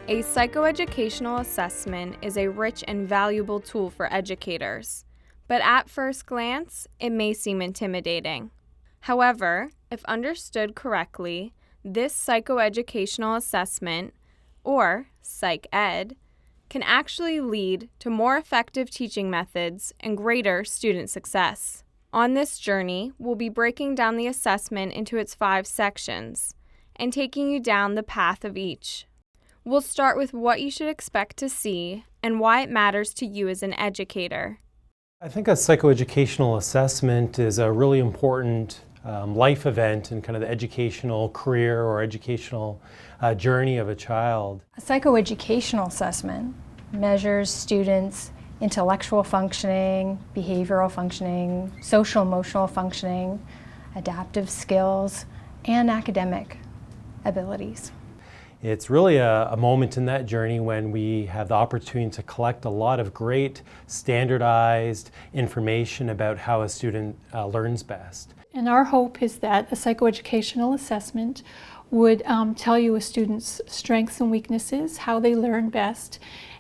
A psychoeducational assessment is a rich and valuable tool for educators, but at first glance, it may seem intimidating. However, if understood correctly, this psychoeducational assessment, or psych ed, can actually lead to more effective teaching methods and greater student success. On this journey, we'll be breaking down the assessment into its 5 sections and taking you down the path of each. We'll start with what you should expect to see and why it matters to you as an educator. I think a psychoeducational assessment is a really important life event in kind of the educational career or educational journey of a child. A psychoeducational assessment measures students' intellectual functioning, behavioral functioning, social emotional functioning, adaptive skills, and academic abilities. It's really a moment in that journey when we have the opportunity to collect a lot of great standardized information about how a student learns best. And our hope is that a psychoeducational assessment would tell you a student's strengths and weaknesses, how they learn best,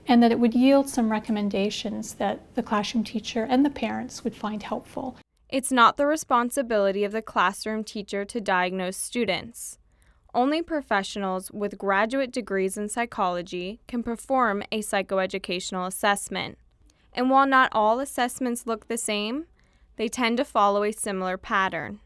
and that it would yield some recommendations that the classroom teacher and the parents would find helpful. It's not the responsibility of the classroom teacher to diagnose students. Only professionals with graduate degrees in psychology can perform a psychoeducational assessment. And while not all assessments look the same, they tend to follow a similar pattern.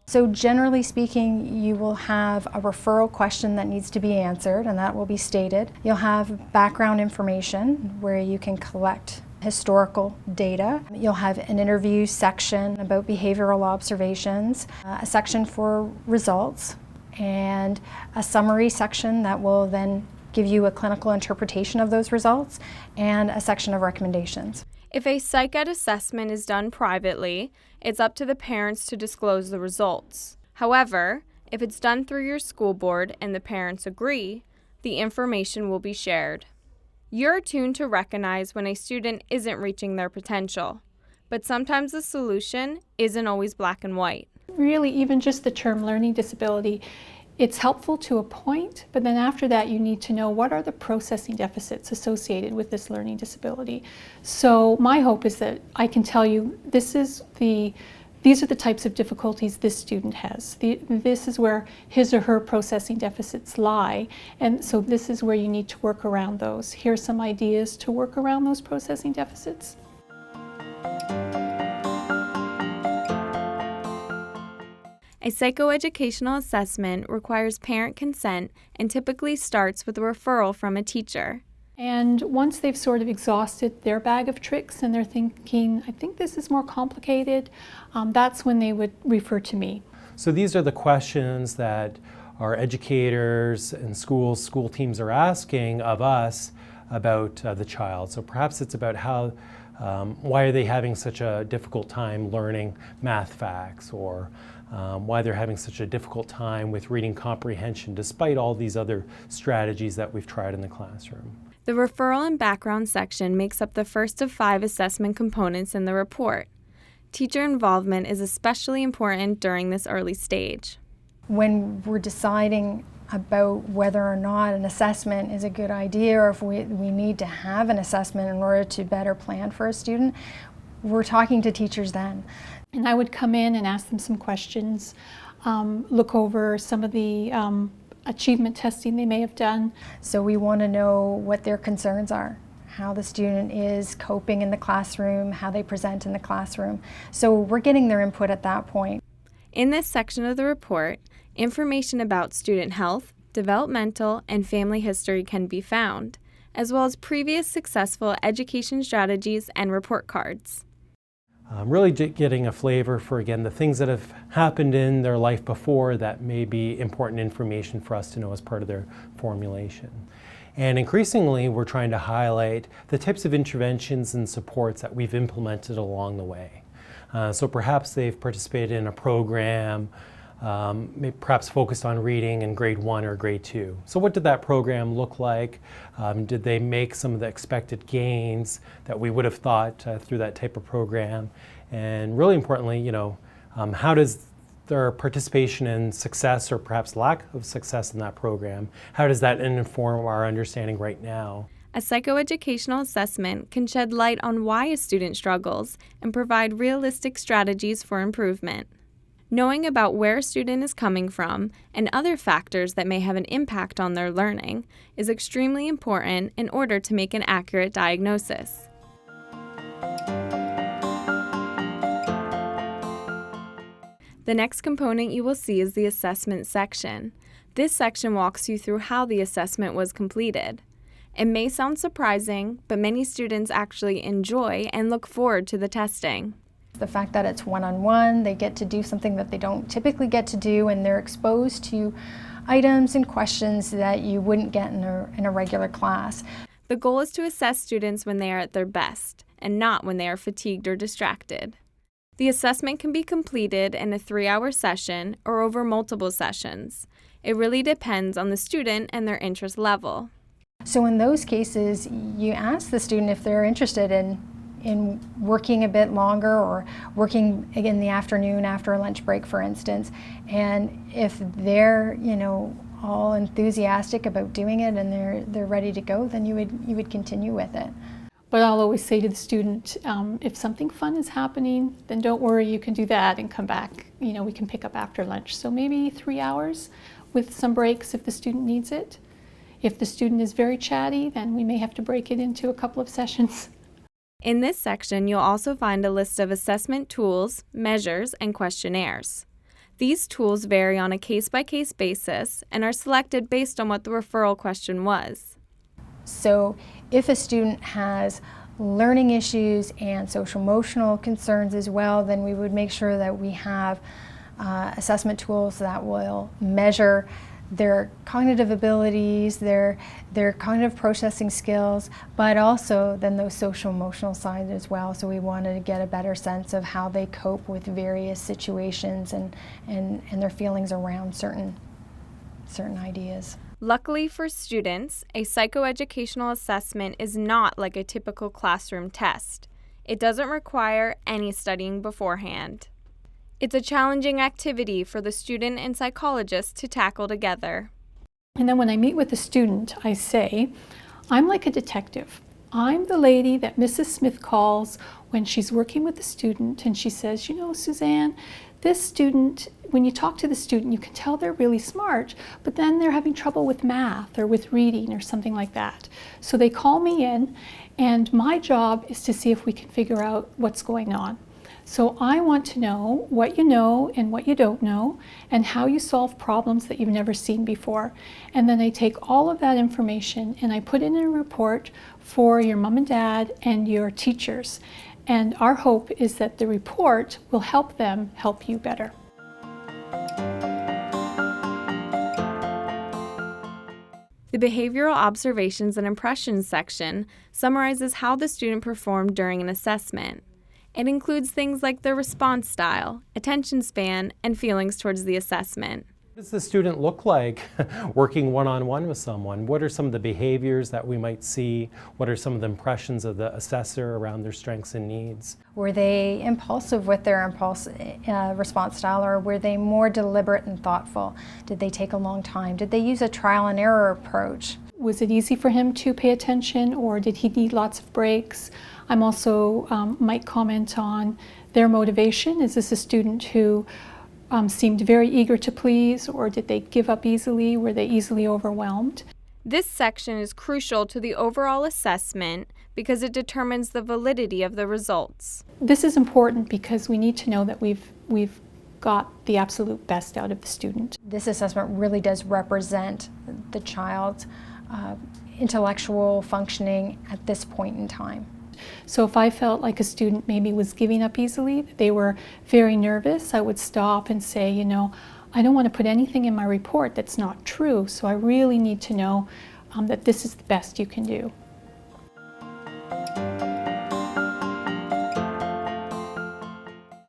So generally speaking, you will have a referral question that needs to be answered, and that will be stated. You'll have background information where you can collect historical data. You'll have an interview section about behavioral observations, a section for results, and a summary section that will then give you a clinical interpretation of those results, and a section of recommendations. If a psych ed assessment is done privately, it's up to the parents to disclose the results. However, if it's done through your school board and the parents agree, the information will be shared. You're attuned to recognize when a student isn't reaching their potential, but sometimes the solution isn't always black and white. Really, even just the term learning disability, it's helpful to a point, but then after that you need to know what are the processing deficits associated with this learning disability. So my hope is that I can tell you these are the types of difficulties this student has. This is where his or her processing deficits lie, and so this is where you need to work around those. Here's some ideas to work around those processing deficits. A psychoeducational assessment requires parent consent and typically starts with a referral from a teacher. And once they've sort of exhausted their bag of tricks and they're thinking, I think this is more complicated, that's when they would refer to me. So these are the questions that our educators and school teams are asking of us about the child. So perhaps it's about why are they having such a difficult time learning math facts, or why they're having such a difficult time with reading comprehension despite all these other strategies that we've tried in the classroom. The referral and background section makes up the first of 5 assessment components in the report. Teacher involvement is especially important during this early stage. When we're deciding about whether or not an assessment is a good idea, or if we need to have an assessment in order to better plan for a student, we're talking to teachers then. And I would come in and ask them some questions, look over some of the achievement testing they may have done. So we want to know what their concerns are, how the student is coping in the classroom, how they present in the classroom. So we're getting their input at that point. In this section of the report, information about student health, developmental, and family history can be found, as well as previous successful education strategies and report cards. Really getting a flavor for, again, the things that have happened in their life before that may be important information for us to know as part of their formulation. And increasingly, we're trying to highlight the types of interventions and supports that we've implemented along the way. So perhaps they've participated in a program, perhaps focused on reading in grade 1 or grade 2. So what did that program look like? Did they make some of the expected gains that we would have thought through that type of program? And really importantly, how does their participation in success or perhaps lack of success in that program? How does that inform our understanding right now? A psychoeducational assessment can shed light on why a student struggles and provide realistic strategies for improvement. Knowing about where a student is coming from and other factors that may have an impact on their learning is extremely important in order to make an accurate diagnosis. The next component you will see is the assessment section. This section walks you through how the assessment was completed. It may sound surprising, but many students actually enjoy and look forward to the testing. The fact that it's one-on-one, they get to do something that they don't typically get to do, and they're exposed to items and questions that you wouldn't get in a regular class. The goal is to assess students when they are at their best, and not when they are fatigued or distracted. The assessment can be completed in a 3-hour session or over multiple sessions. It really depends on the student and their interest level. So in those cases, you ask the student if they're interested in working a bit longer or working in the afternoon after a lunch break, for instance. And if they're, all enthusiastic about doing it and they're ready to go, then you would continue with it. But I'll always say to the student, if something fun is happening, then don't worry, you can do that and come back. We can pick up after lunch. So maybe 3 hours with some breaks if the student needs it. If the student is very chatty, then we may have to break it into a couple of sessions. In this section, you'll also find a list of assessment tools, measures, and questionnaires. These tools vary on a case-by-case basis and are selected based on what the referral question was. So if a student has learning issues and social-emotional concerns as well, then we would make sure that we have assessment tools that will measure their cognitive abilities, their cognitive processing skills, but also then those social-emotional sides as well. So we wanted to get a better sense of how they cope with various situations and their feelings around certain ideas. Luckily for students, a psychoeducational assessment is not like a typical classroom test. It doesn't require any studying beforehand. It's a challenging activity for the student and psychologist to tackle together. And then when I meet with a student, I say, I'm like a detective. I'm the lady that Mrs. Smith calls when she's working with the student and she says, Suzanne, this student, when you talk to the student, you can tell they're really smart, but then they're having trouble with math or with reading or something like that. So they call me in, and my job is to see if we can figure out what's going on. So I want to know what you know and what you don't know, and how you solve problems that you've never seen before. And then I take all of that information and I put it in a report for your mom and dad and your teachers. And our hope is that the report will help them help you better. The Behavioral Observations and Impressions section summarizes how the student performed during an assessment. It includes things like their response style, attention span, and feelings towards the assessment. What does the student look like working one-on-one with someone? What are some of the behaviors that we might see? What are some of the impressions of the assessor around their strengths and needs? Were they impulsive with their response style, or were they more deliberate and thoughtful? Did they take a long time? Did they use a trial and error approach? Was it easy for him to pay attention, or did he need lots of breaks? I'm also might comment on their motivation. Is this a student who seemed very eager to please, or did they give up easily? Were they easily overwhelmed? This section is crucial to the overall assessment because it determines the validity of the results. This is important because we need to know that we've got the absolute best out of the student. This assessment really does represent the child's intellectual functioning at this point in time. So if I felt like a student maybe was giving up easily, they were very nervous, I would stop and say, I don't want to put anything in my report that's not true, so I really need to know that this is the best you can do.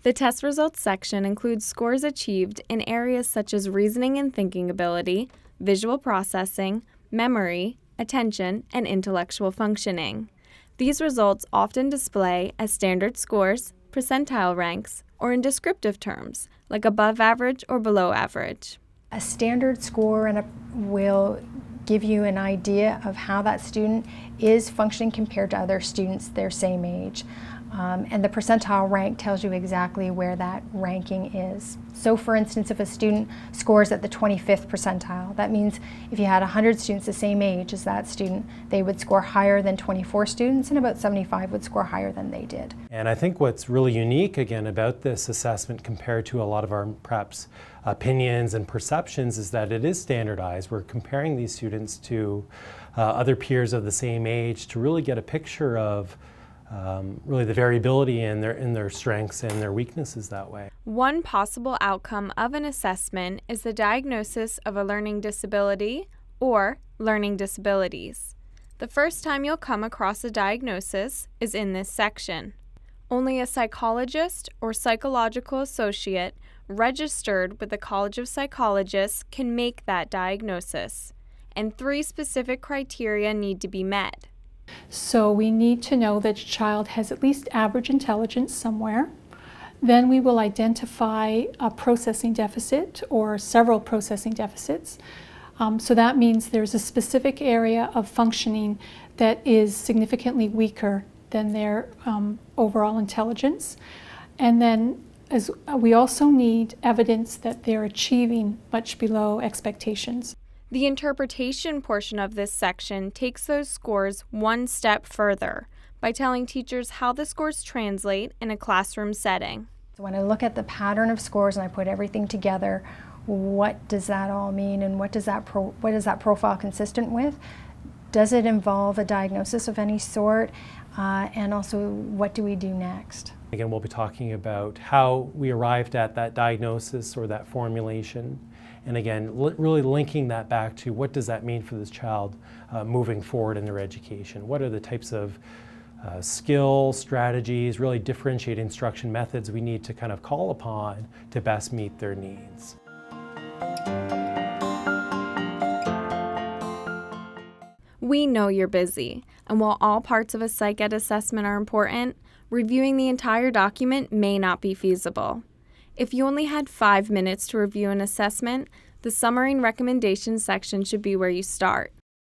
The test results section includes scores achieved in areas such as reasoning and thinking ability, visual processing, memory, attention, and intellectual functioning. These results often display as standard scores, percentile ranks, or in descriptive terms, like above average or below average. A standard score will give you an idea of how that student is functioning compared to other students their same age. And the percentile rank tells you exactly where that ranking is. So for instance, if a student scores at the 25th percentile, that means if you had 100 students the same age as that student, they would score higher than 24 students, and about 75 would score higher than they did. And I think what's really unique, again, about this assessment compared to a lot of our perhaps opinions and perceptions is that it is standardized. We're comparing these students to other peers of the same age to really get a picture of really the variability in their strengths and their weaknesses that way. One possible outcome of an assessment is the diagnosis of a learning disability or learning disabilities. The first time you'll come across a diagnosis is in this section. Only a psychologist or psychological associate registered with the College of Psychologists can make that diagnosis, and 3 specific criteria need to be met. So we need to know that a child has at least average intelligence somewhere. Then we will identify a processing deficit or several processing deficits. So that means there's a specific area of functioning that is significantly weaker than their overall intelligence. And then we also need evidence that they're achieving much below expectations. The interpretation portion of this section takes those scores one step further by telling teachers how the scores translate in a classroom setting. So when I look at the pattern of scores and I put everything together, what does that all mean, and what is that profile consistent with? Does it involve a diagnosis of any sort? And also, what do we do next? Again, we'll be talking about how we arrived at that diagnosis or that formulation. And again, really linking that back to what does that mean for this child moving forward in their education? What are the types of skills, strategies, really differentiate instruction methods we need to kind of call upon to best meet their needs? We know you're busy, and while all parts of a psych ed assessment are important, reviewing the entire document may not be feasible. If you only had 5 minutes to review an assessment, the summary and recommendations section should be where you start.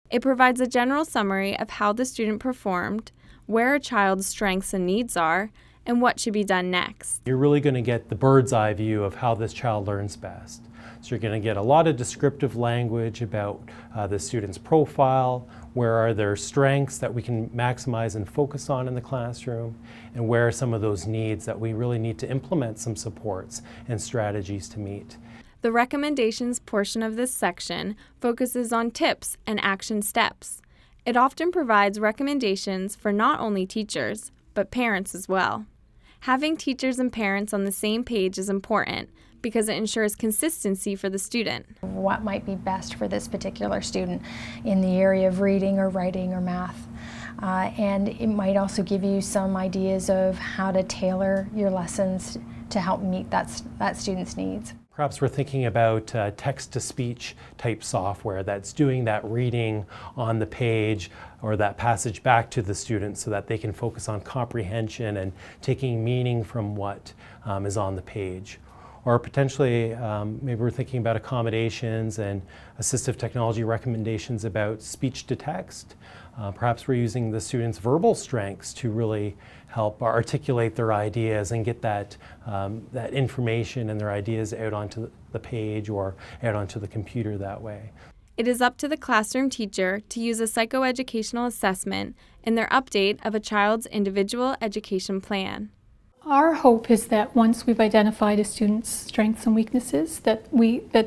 It provides a general summary of how the student performed, where a child's strengths and needs are, and what should be done next. You're really going to get the bird's eye view of how this child learns best. So you're going to get a lot of descriptive language about the student's profile, where are their strengths that we can maximize and focus on in the classroom, and where are some of those needs that we really need to implement some supports and strategies to meet. The recommendations portion of this section focuses on tips and action steps. It often provides recommendations for not only teachers, but parents as well. Having teachers and parents on the same page is important because it ensures consistency for the student. What might be best for this particular student in the area of reading or writing or math. And it might also give you some ideas of how to tailor your lessons to help meet that student's needs. Perhaps we're thinking about text-to-speech type software that's doing that reading on the page or that passage back to the student so that they can focus on comprehension and taking meaning from what is on the page. Or potentially, maybe we're thinking about accommodations and assistive technology recommendations about speech to text. Perhaps we're using the students' verbal strengths to really help articulate their ideas and get that information and their ideas out onto the page or out onto the computer that way. It is up to the classroom teacher to use a psychoeducational assessment in their update of a child's individual education plan. Our hope is that once we've identified a student's strengths and weaknesses, that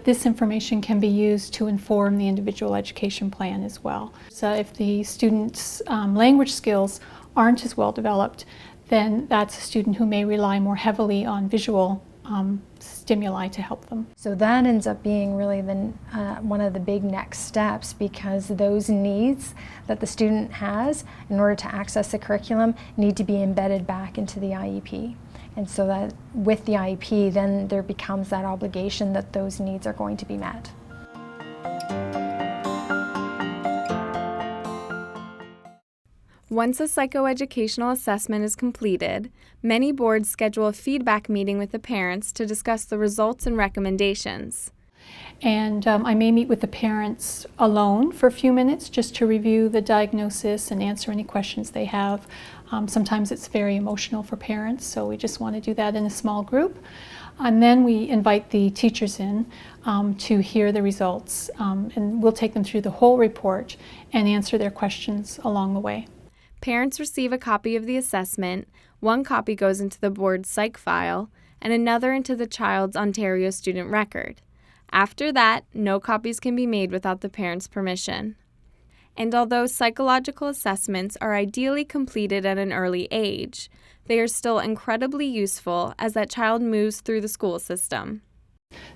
this information can be used to inform the individual education plan as well. So if the student's language skills aren't as well developed, then that's a student who may rely more heavily on visual stimuli to help them. So that ends up being really one of the big next steps, because those needs that the student has in order to access the curriculum need to be embedded back into the IEP. And so that with the IEP, then there becomes that obligation that those needs are going to be met. Once a psychoeducational assessment is completed, many boards schedule a feedback meeting with the parents to discuss the results and recommendations. And I may meet with the parents alone for a few minutes just to review the diagnosis and answer any questions they have. Sometimes it's very emotional for parents, so we just want to do that in a small group. And then we invite the teachers in to hear the results, and we'll take them through the whole report and answer their questions along the way. Parents receive a copy of the assessment, one copy goes into the board's psych file, and another into the child's Ontario student record. After that, no copies can be made without the parent's permission. And although psychological assessments are ideally completed at an early age, they are still incredibly useful as that child moves through the school system.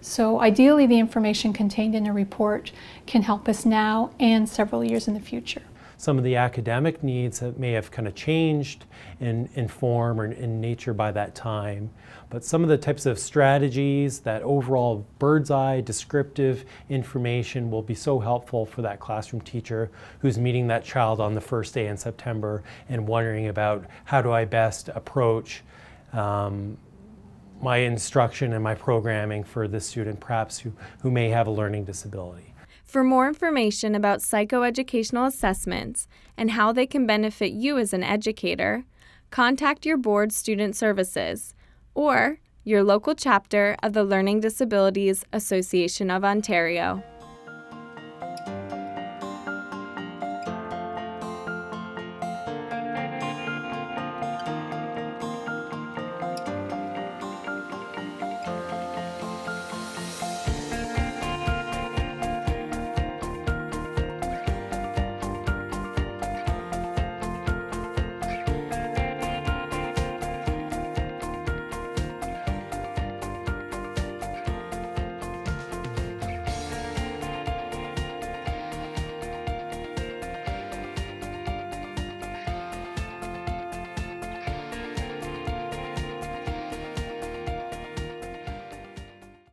So ideally, the information contained in a report can help us now and several years in the future. Some of the academic needs that may have kind of changed in form or in nature by that time, but some of the types of strategies, that overall bird's eye descriptive information will be so helpful for that classroom teacher who's meeting that child on the first day in September and wondering about how do I best approach my instruction and my programming for this student perhaps who may have a learning disability. For more information about psychoeducational assessments and how they can benefit you as an educator, contact your board's student services or your local chapter of the Learning Disabilities Association of Ontario.